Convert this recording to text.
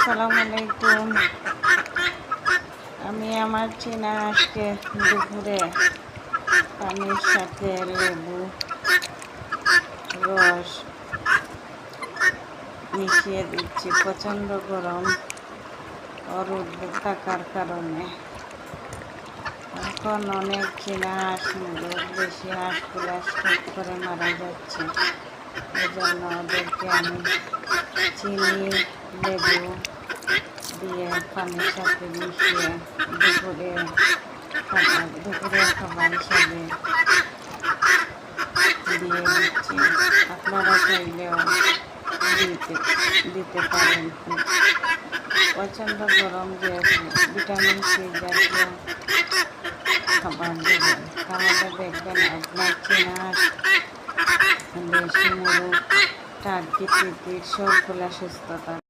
আসসালামু আলাইকুম। আমি আমার চীনা হাঁসকে দুপুরে পানির সাথে লেবু রস মিশিয়ে দিচ্ছি। প্রচণ্ড গরম ওর উদ্বেগ থাকার কারণে এখন অনেক চীনা হাঁস বেশি হাঁসগুলো স্টক করে মারা যাচ্ছে। এই জন্য ওদেরকে আমি চিনি লেবু দিয়ে পানির সাথে মিশিয়ে দুপুরের খাবার হিসাবে দিয়ে দিচ্ছি। আপনারা চাইলেও দিতে পারেন। প্রচণ্ড গরম যেহেতু ভিটামিন সি জাতীয় খাবার দেবেন, তাহলে দেখবেন আপনার চীনা হাঁস, দেশি মুরগ, টার্কি, সবগুলা সুস্থ থাকে।